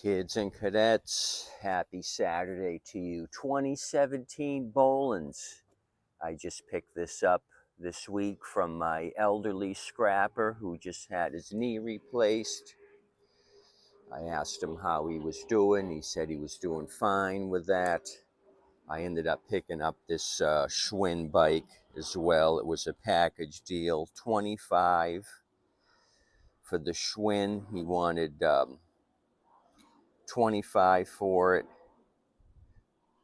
Kids and cadets, happy Saturday to you. 2017 Bolens. I just picked this up this week from my elderly scrapper who just had his knee replaced. I asked him how he was doing. He said he was doing fine with that. I ended up picking up this Schwinn bike as well. It was a package deal, 25 for the Schwinn. He wanted 25 for it.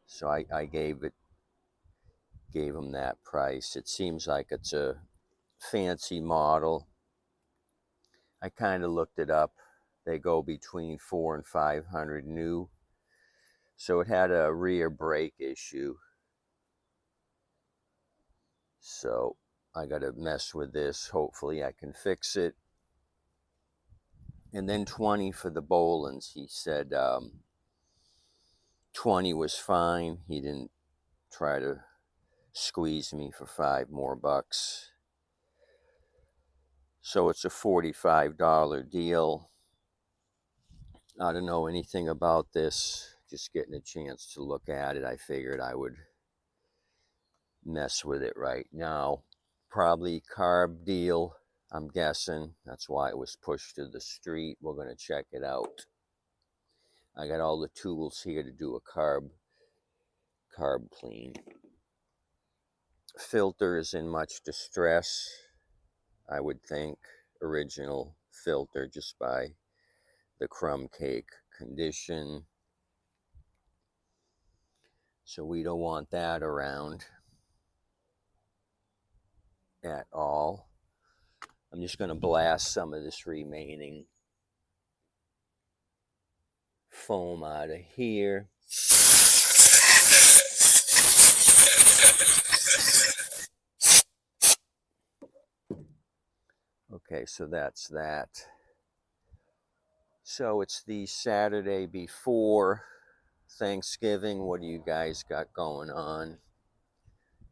So I gave him that price. It seems like it's a fancy model. I kind of looked it up. They go between 400 and 500 new. So it had a rear brake issue. So I got to mess with this. Hopefully I can fix it. And then 20 for the Bolens. He said 20 was fine. He didn't try to squeeze me for $5 more. So it's a $45 deal. I don't know anything about this. Just getting a chance to look at it. I figured I would mess with it right now. Probably carb deal, I'm guessing. That's why it was pushed to the street. We're going to check it out. I got all the tools here to do a carb clean. Filter is in much distress, I would think. Original filter, just by the crumb cake condition. So we don't want that around at all. I'm just going to blast some of this remaining foam out of here. Okay, so that's that. So it's the Saturday before Thanksgiving. What do you guys got going on?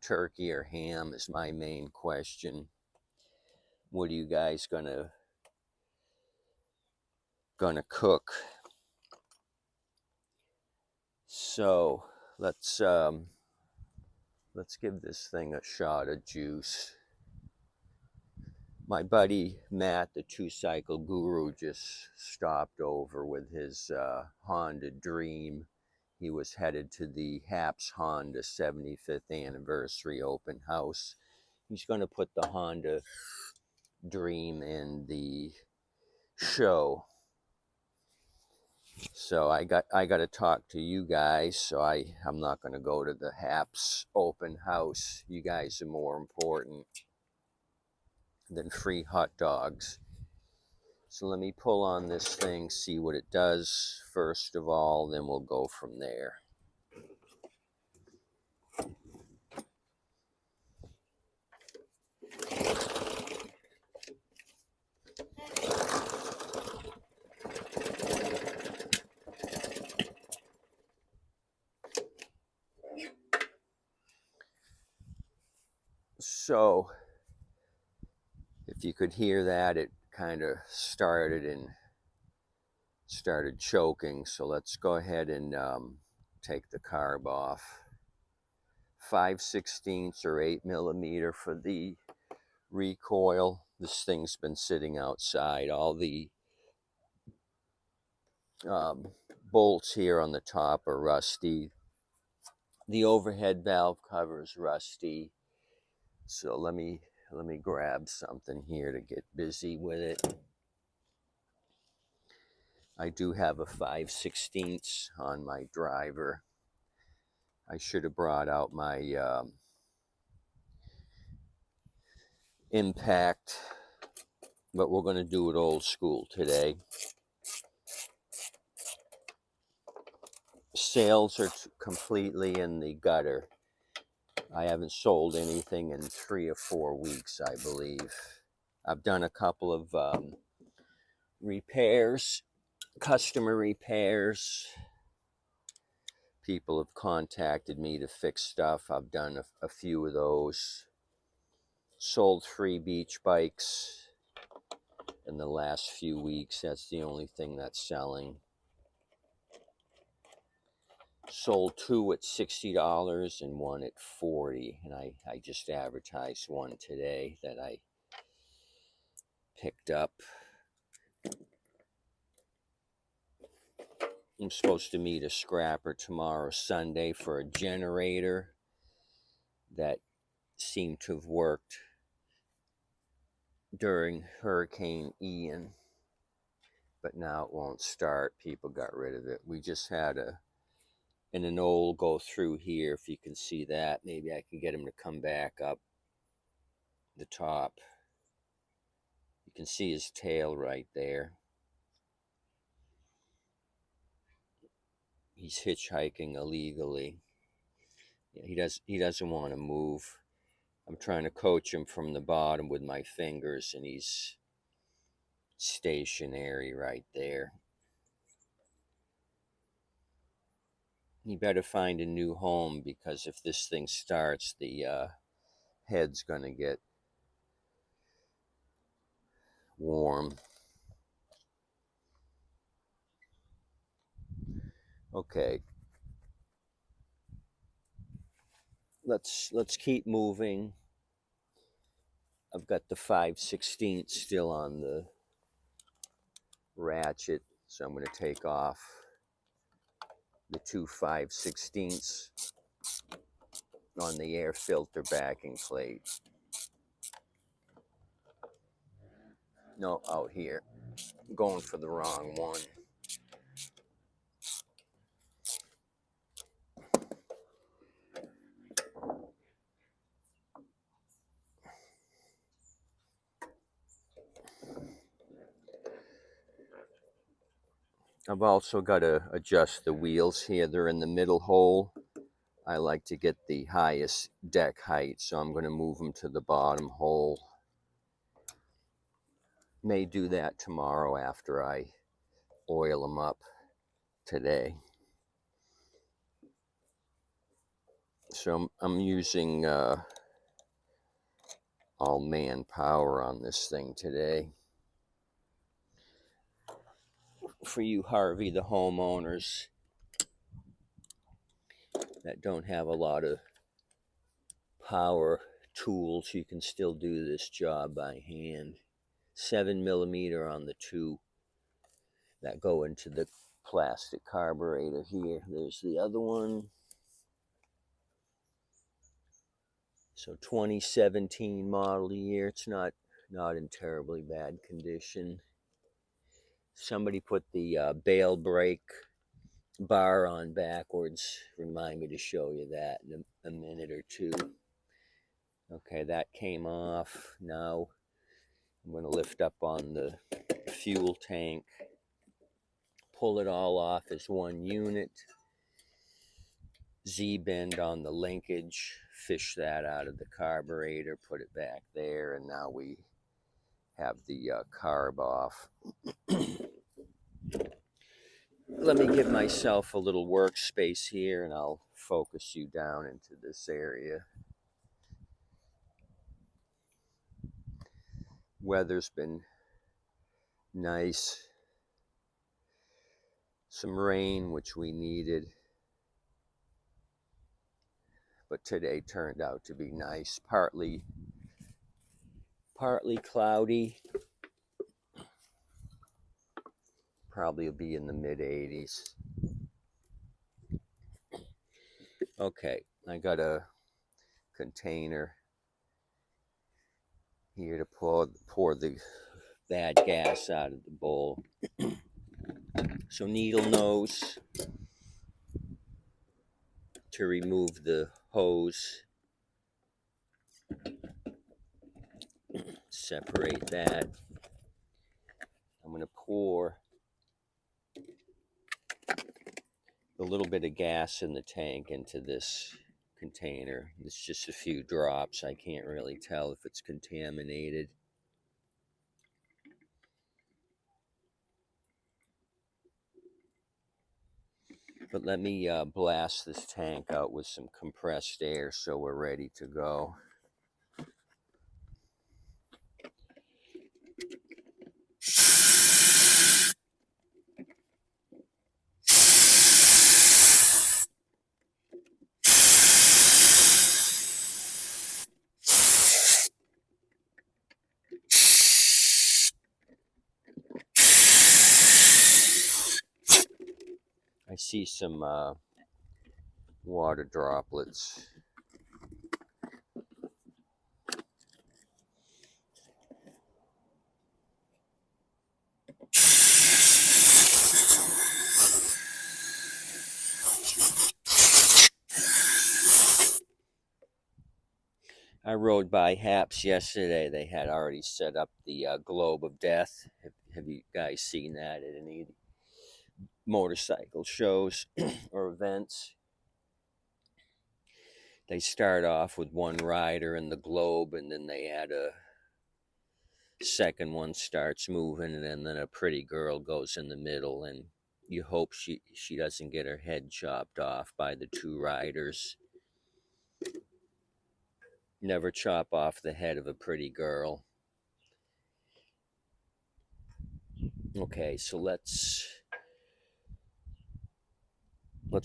Turkey or ham is my main question. What are you guys gonna cook? So let's give this thing a shot of juice. My buddy Matt, the two-cycle guru, just stopped over with his Honda Dream. He was headed to the Haps Honda 75th anniversary open house. He's going to put the Honda Dream in the show. So I got to talk to you guys. So I'm not going to go to the Haps open house. You guys are more important than free hot dogs. So let me pull on this thing, see what it does first of all, then we'll go from there. So if you could hear that, it kind of started choking. So let's go ahead and take the carb off. 5/16 or 8mm for the recoil. This thing's been sitting outside. All the bolts here on the top are rusty. The overhead valve cover is rusty. So let me grab something here to get busy with it. I do have a 5/16 on my driver. I should have brought out my impact, but we're going to do it old school today. Sales are completely in the gutter. I haven't sold anything in 3 or 4 weeks, I believe. I've done a couple of repairs, customer repairs. People have contacted me to fix stuff. I've done a few of those. Sold 3 beach bikes in the last few weeks. That's the only thing that's selling. Sold two at $60 and one at $40, and I just advertised one today that I picked up. I'm supposed to meet a scrapper tomorrow, Sunday, for a generator that seemed to have worked during Hurricane Ian, but now it won't start. People got rid of it. We just had an anole go through here. If you can see that, maybe I can get him to come back up the top. You can see his tail right there. He's hitchhiking illegally. Yeah, he doesn't want to move. I'm trying to coach him from the bottom with my fingers, and he's stationary right there. He better find a new home, because if this thing starts, the head's gonna get warm. Okay, let's keep moving. I've got the 5/16 still on the ratchet, so I'm going to take off the two 5/16 on the air filter backing plate. No, out here. I'm going for the wrong one. I've also got to adjust the wheels here. They're in the middle hole. I like to get the highest deck height, so I'm going to move them to the bottom hole. May do that tomorrow after I oil them up today. So I'm using all manpower on this thing today. For you Harvey the homeowners that don't have a lot of power tools, you can still do this job by hand. 7mm on the two that go into the plastic carburetor here. There's the other one. So 2017 model year. It's not in terribly bad condition. Somebody put the bail brake bar on backwards. Remind me to show you that in a minute or two. Okay, that came off. Now I'm going to lift up on the fuel tank, pull it all off as one unit, Z-bend on the linkage, fish that out of the carburetor, put it back there, and now we have the carb off. Let me give myself a little workspace here, and I'll focus you down into this area. Weather's been nice. Some rain, which we needed, but today turned out to be nice. Partly cloudy. Probably will be in the mid-80s. Okay, I got a container here to pour the bad gas out of the bowl. So needle nose to remove the hose. Separate that. I'm going to pour a little bit of gas in the tank into this container. It's just a few drops. I can't really tell if it's contaminated. But let me blast this tank out with some compressed air so we're ready to go. I see some water droplets. I rode by Haps yesterday. They had already set up the Globe of Death. Have you guys seen that at any motorcycle shows or events? They start off with one rider in the globe, and then they add a second one starts moving, and then a pretty girl goes in the middle, and you hope she doesn't get her head chopped off by the two riders. Never chop off the head of a pretty girl. Okay, so let's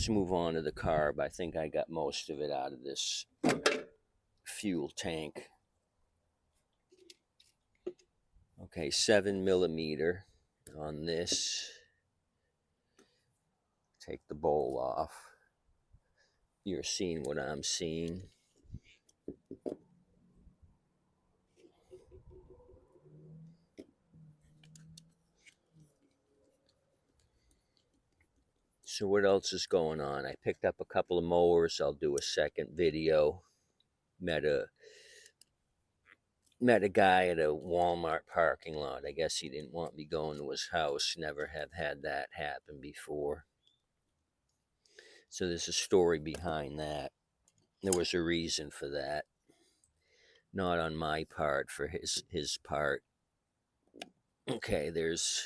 move on to the carb. I think I got most of it out of this fuel tank. Okay, 7mm on this. Take the bowl off. You're seeing what I'm seeing. So what else is going on? I picked up a couple of mowers. I'll do a second video. Met a guy at a Walmart parking lot. I guess he didn't want me going to his house. Never have had that happen before. So there's a story behind that. There was a reason for that. Not on my part, for his part. Okay, there's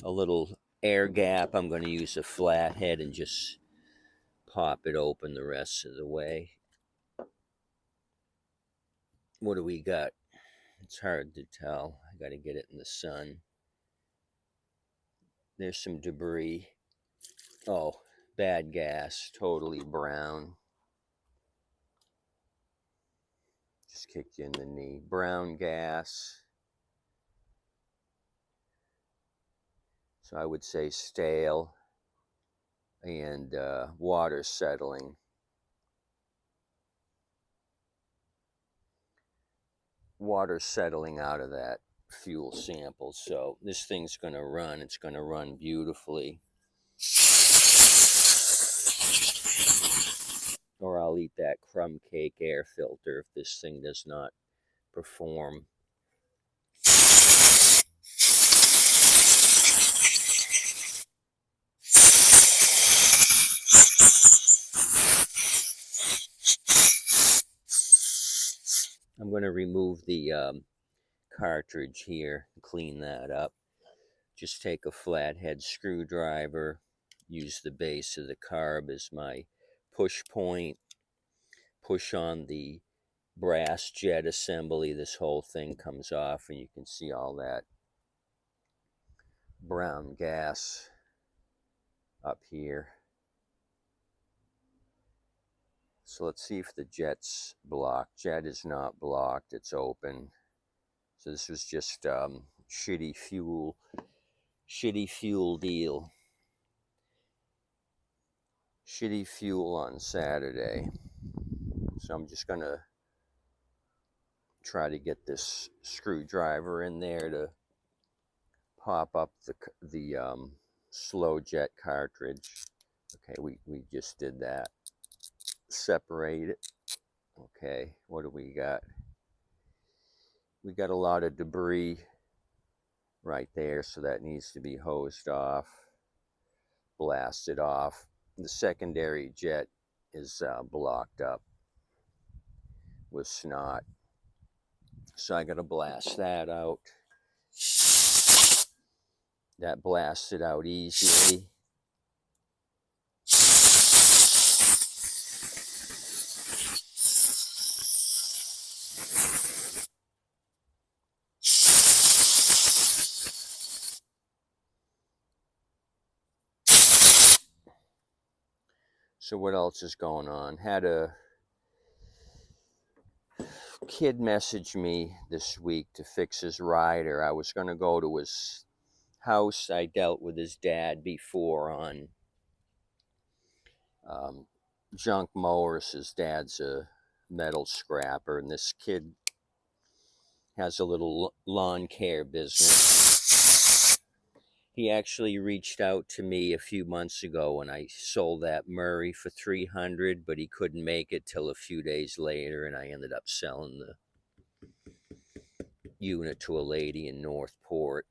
a little air gap. I'm going to use a flathead and just pop it open the rest of the way. What do we got? It's hard to tell. I got to get it in the sun. There's some debris. Oh, bad gas. Totally brown. Just kicked you in the knee. Brown gas. So I would say stale and water settling. Water settling out of that fuel sample. So this thing's going to run. It's going to run beautifully. Or I'll eat that crumb cake air filter if this thing does not perform. I'm going to remove the cartridge here, clean that up. Just take a flathead screwdriver, use the base of the carb as my push point, push on the brass jet assembly. This whole thing comes off and you can see all that brown gas up here. So let's see if the jet's blocked. Jet is not blocked, it's open. So this was just shitty fuel deal. Shitty fuel on Saturday. So I'm just gonna try to get this screwdriver in there to pop up the slow jet cartridge. Okay, we just did that. Separate it. Okay, what do we got? We got a lot of debris right there, so that needs to be hosed off, blasted off. The secondary jet is blocked up with snot, so I gotta blast that out. That blasted out easily. So what else is going on? Had a kid message me this week to fix his rider. I was going to go to his house. I dealt with his dad before on junk mowers. His dad's a metal scrapper, and this kid has a little lawn care business. He actually reached out to me a few months ago when I sold that Murray for $300, but he couldn't make it till a few days later, and I ended up selling the unit to a lady in Northport.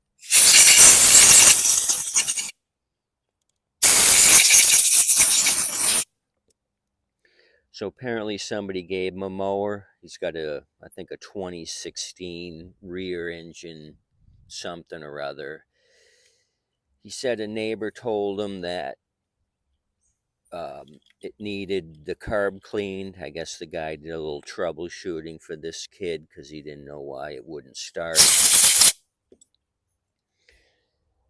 So apparently somebody gave him a mower. He's got I think a 2016 rear engine something or other. He said a neighbor told him that it needed the carb cleaned. I guess the guy did a little troubleshooting for this kid because he didn't know why it wouldn't start.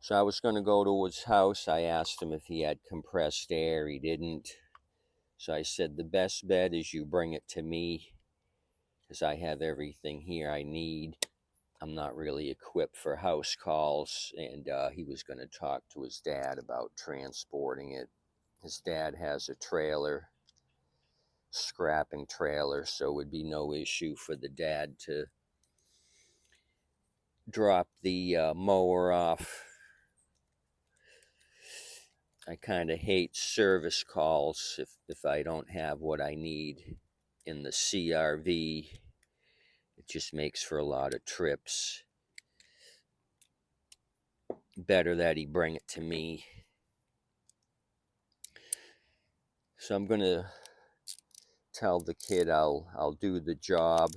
So I was going to go to his house. I asked him if he had compressed air. He didn't. So I said, the best bet is you bring it to me because I have everything here I need. I'm not really equipped for house calls. And he was going to talk to his dad about transporting it. His dad has a trailer, scrapping trailer, so it would be no issue for the dad to drop the mower off. I kind of hate service calls if I don't have what I need in the CRV. It just makes for a lot of trips. Better that he bring it to me. So I'm going to tell the kid I'll do the job.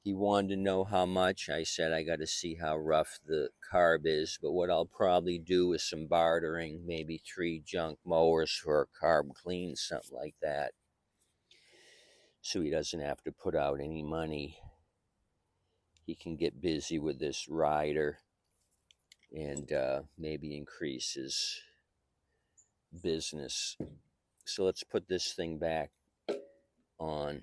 He wanted to know how much. I said I got to see how rough the carb is, but what I'll probably do is some bartering, maybe 3 junk mowers for a carb clean, something like that, so he doesn't have to put out any money. He can get busy with this rider and maybe increase his business. So let's put this thing back on.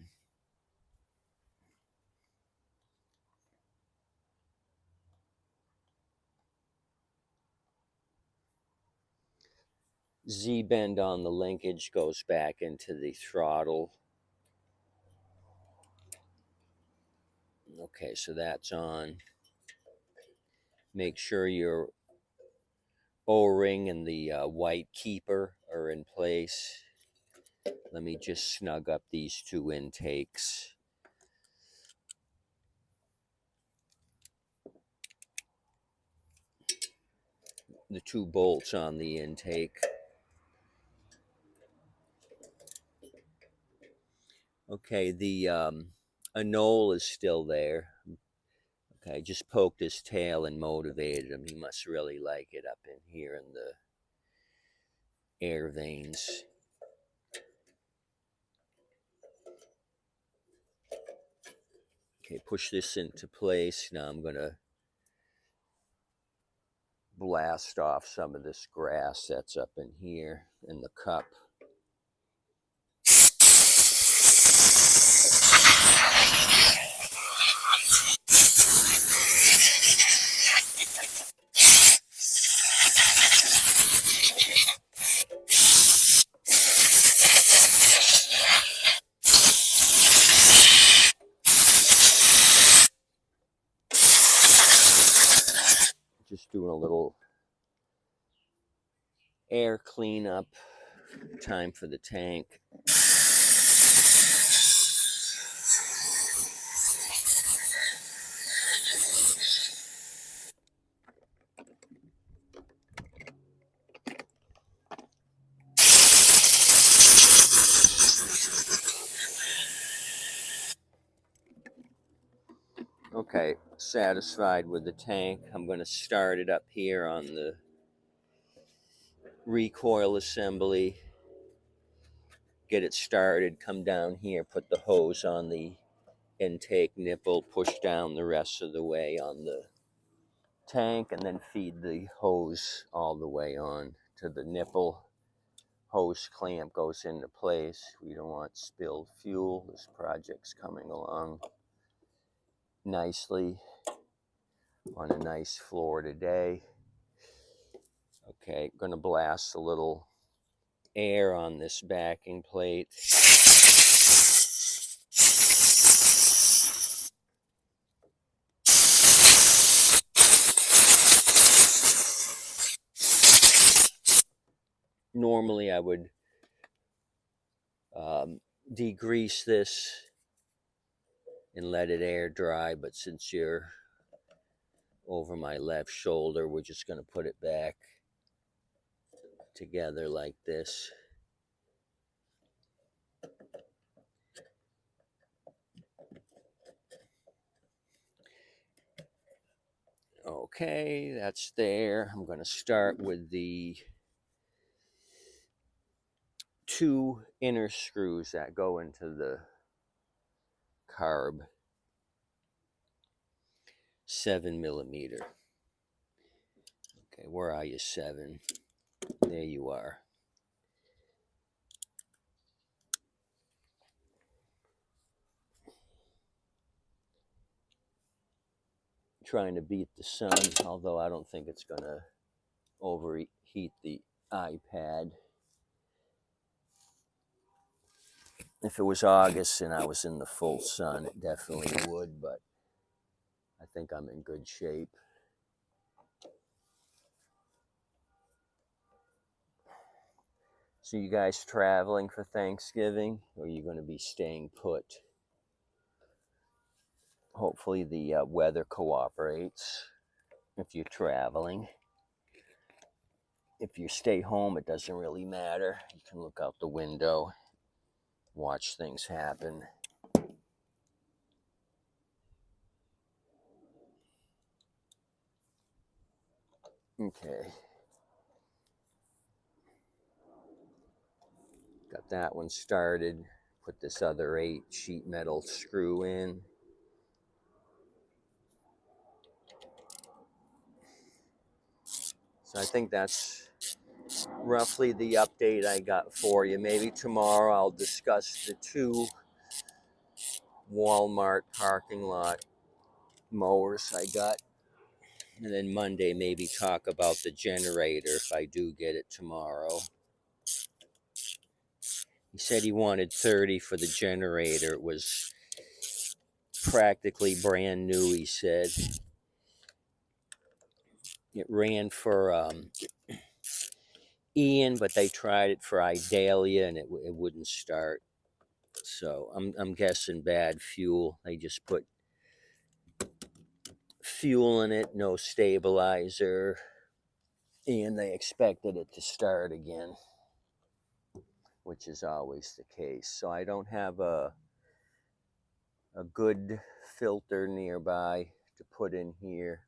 Z-bend on the linkage goes back into the throttle. Okay, so that's on. Make sure your O-ring and the white keeper are in place. Let me just snug up these 2 intakes. The 2 bolts on the intake. Okay, the anole is still there. Okay, I just poked his tail and motivated him. He must really like it up in here in the air veins. Okay, push this into place. Now I'm going to blast off some of this grass that's up in here in the cup. Just doing a little air cleanup. Time for the tank. Okay, satisfied with the tank. I'm going to start it up here on the recoil assembly. Get it started, come down here, put the hose on the intake nipple, push down the rest of the way on the tank, and then feed the hose all the way on to the nipple. Hose clamp goes into place. We don't want spilled fuel. This project's coming along nicely on a nice floor today. Okay, going to blast a little air on this backing plate. Normally I would degrease this and let it air dry, but since you're over my left shoulder, we're just going to put it back together like this. Okay, that's there. I'm going to start with the 2 inner screws that go into the carb, 7mm. Okay, where are you, 7? There you are. Trying to beat the sun, although I don't think it's going to overheat the iPad. If it was August and I was in the full sun, it definitely would, but I think I'm in good shape. So you guys traveling for Thanksgiving, or are you going to be staying put? Hopefully the weather cooperates if you're traveling. If you stay home, it doesn't really matter. You can look out the window, watch things happen. Okay. Got that one started. Put this other 8 sheet metal screw in. So I think that's roughly the update I got for you. Maybe tomorrow I'll discuss the 2 Walmart parking lot mowers I got. And then Monday maybe talk about the generator if I do get it tomorrow. He said he wanted 30 for the generator. It was practically brand new, he said. It ran for Ian, but they tried it for Idalia and it wouldn't start. So I'm guessing bad fuel. They just put fuel in it, no stabilizer, and they expected it to start again, which is always the case. So I don't have a good filter nearby to put in here.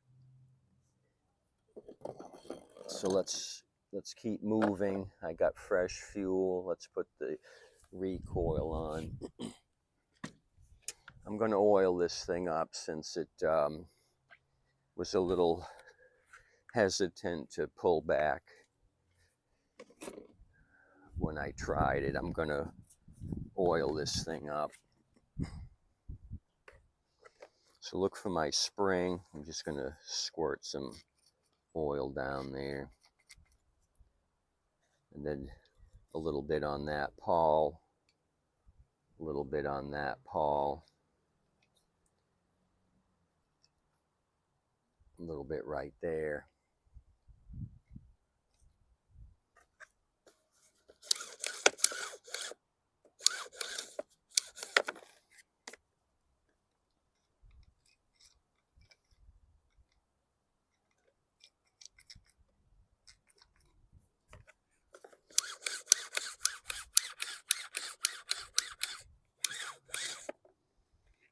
So let's keep moving. I got fresh fuel. Let's put the recoil on. I'm going to oil this thing up since it was a little hesitant to pull back when I tried it. I'm going to oil this thing up. So look for my spring. I'm just going to squirt some oil down there. And then a little bit on that pawl. A little bit on that pawl. A little bit right there.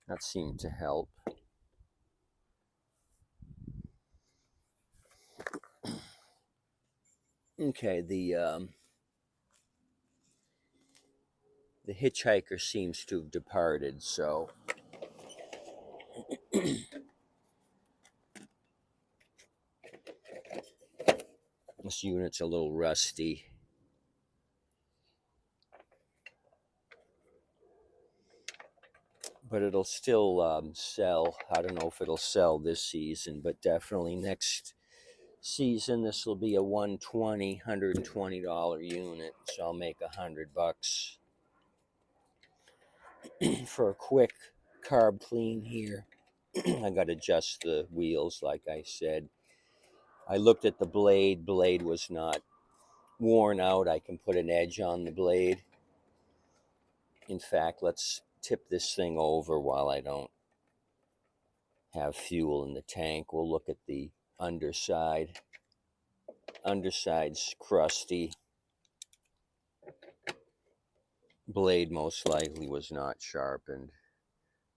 That seemed to help. Okay, the hitchhiker seems to have departed, so this unit's a little rusty. But it'll still sell. I don't know if it'll sell this season, but definitely next season, this will be a $120 unit, so I'll make $100 for a quick carb clean here. I got to adjust the wheels, like I said. I looked at the blade. Blade was not worn out. I can put an edge on the blade. In fact, let's tip this thing over while I don't have fuel in the tank. We'll look at the underside. Underside's crusty. Blade most likely was not sharpened.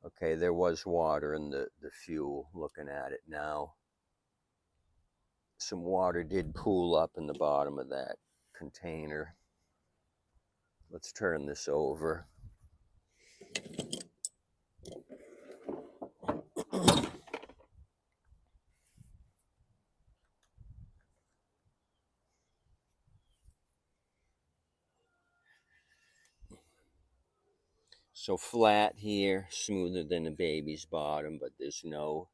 Okay, there was water in the fuel, looking at it now. Some water did pool up in the bottom of that container. Let's turn this over. So flat here, smoother than a baby's bottom, but there's no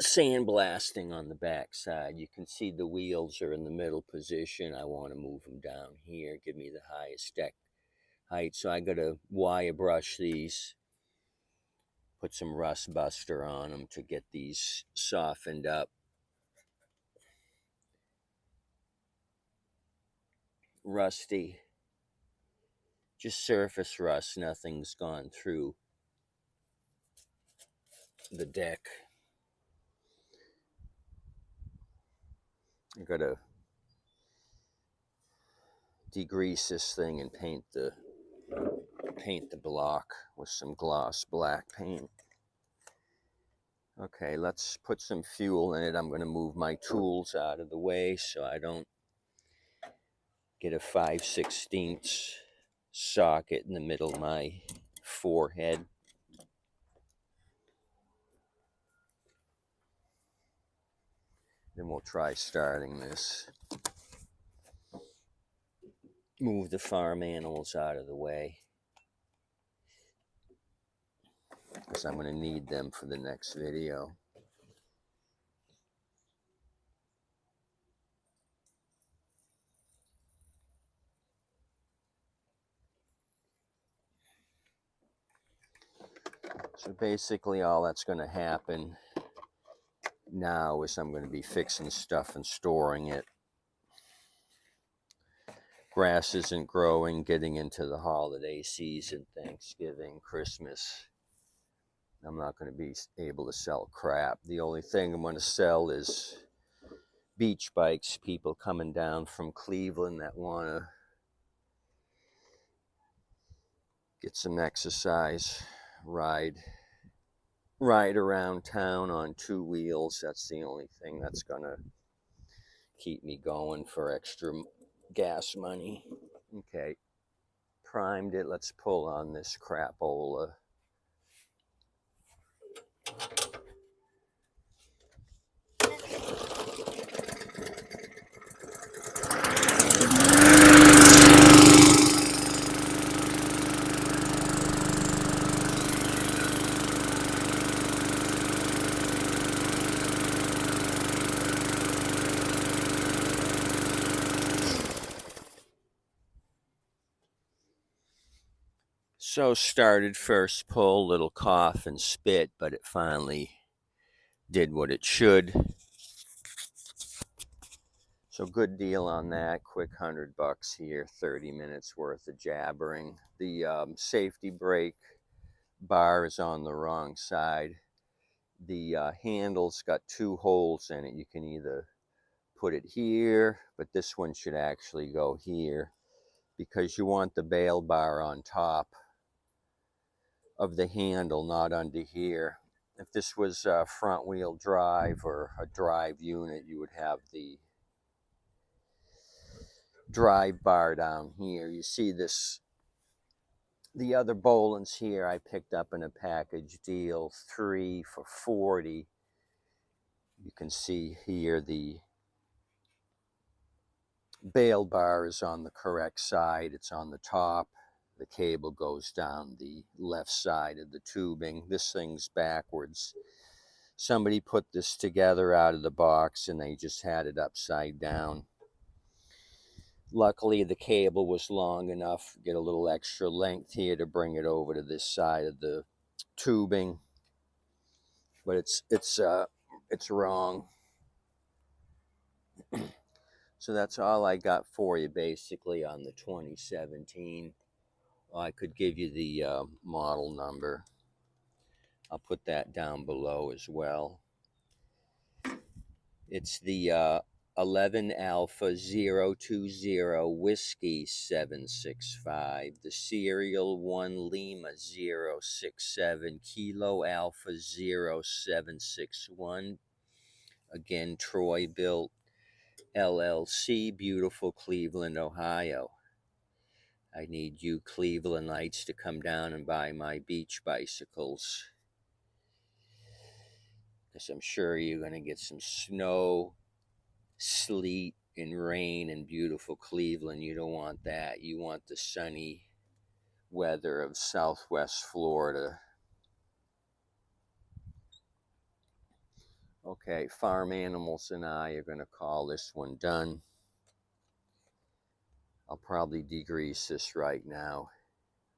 sandblasting on the back side. You can see the wheels are in the middle position. I want to move them down here, give me the highest deck height. So I got to wire brush these, put some rust buster on them to get these softened up. Rusty, just surface rust, nothing's gone through the deck. I gotta degrease this thing and paint the block with some gloss black paint. Okay, let's put some fuel in it. I'm gonna move my tools out of the way so I don't get a 5/16 socket in the middle of my forehead. Then we'll try starting this. Move the farm animals out of the way, because I'm going to need them for the next video. So basically all that's going to happen now is I'm going to be fixing stuff and storing it. Grass isn't growing, getting into the holiday season, Thanksgiving, Christmas. I'm not going to be able to sell crap. The only thing I'm going to sell is beach bikes. People coming down from Cleveland that want to get some exercise, ride around town on 2 wheels. That's the only thing that's going to keep me going for extra gas money. Okay, primed it. Let's pull on this crapola. So started first pull, little cough and spit, but it finally did what it should. So good deal on that. Quick $100 here, 30 minutes worth of jabbering. The safety brake bar is on the wrong side. The handle's got 2 holes in it. You can either put it here, but this one should actually go here, because you want the bail bar on top of the handle, not under here. If this was a front wheel drive or a drive unit, you would have the drive bar down here. You see this, the other Bolens here I picked up in a package deal, 3 for $40. You can see here the bail bar is on the correct side. It's on the top. The cable goes down the left side of the tubing. This thing's backwards. Somebody put this together out of the box and they just had it upside down. Luckily, the cable was long enough, get a little extra length here to bring it over to this side of the tubing. But it's wrong. So that's all I got for you basically on the 2017. I could give you the model number. I'll put that down below as well. It's the 11 Alpha 020 Whiskey 765, the serial 1 Lima 067 Kilo Alpha 0761. Again, Troy Built LLC, beautiful Cleveland, Ohio. I need you Clevelandites to come down and buy my beach bicycles, because I'm sure you're going to get some snow, sleet, and rain in beautiful Cleveland. You don't want that. You want the sunny weather of Southwest Florida. Okay, Farm Animals and I are going to call this one done. I'll probably degrease this right now,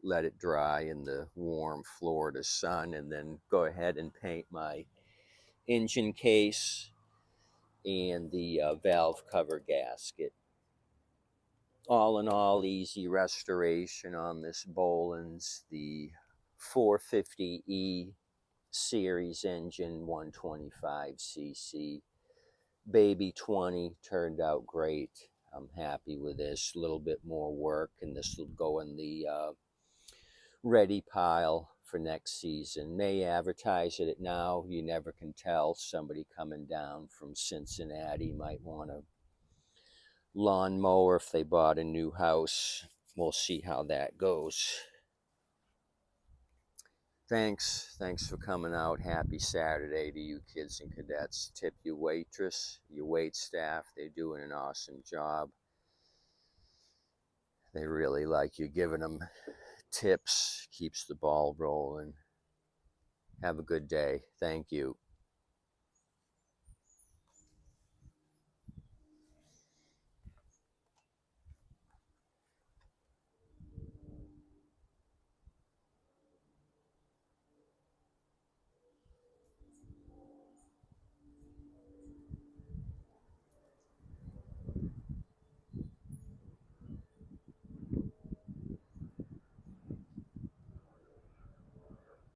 let it dry in the warm Florida sun, and then go ahead and paint my engine case and the valve cover gasket. All in all, easy restoration on this Bolens, the 450E series engine, 125cc. Baby 20 turned out great. I'm happy with this. A little bit more work, and this will go in the ready pile for next season. May advertise it now. You never can tell. Somebody coming down from Cincinnati might want a lawnmower if they bought a new house. We'll see how that goes. Thanks for coming out. Happy Saturday to you kids and cadets. Tip your waitress, your wait staff. They're doing an awesome job. They really like you giving them tips. Keeps the ball rolling. Have a good day. Thank you.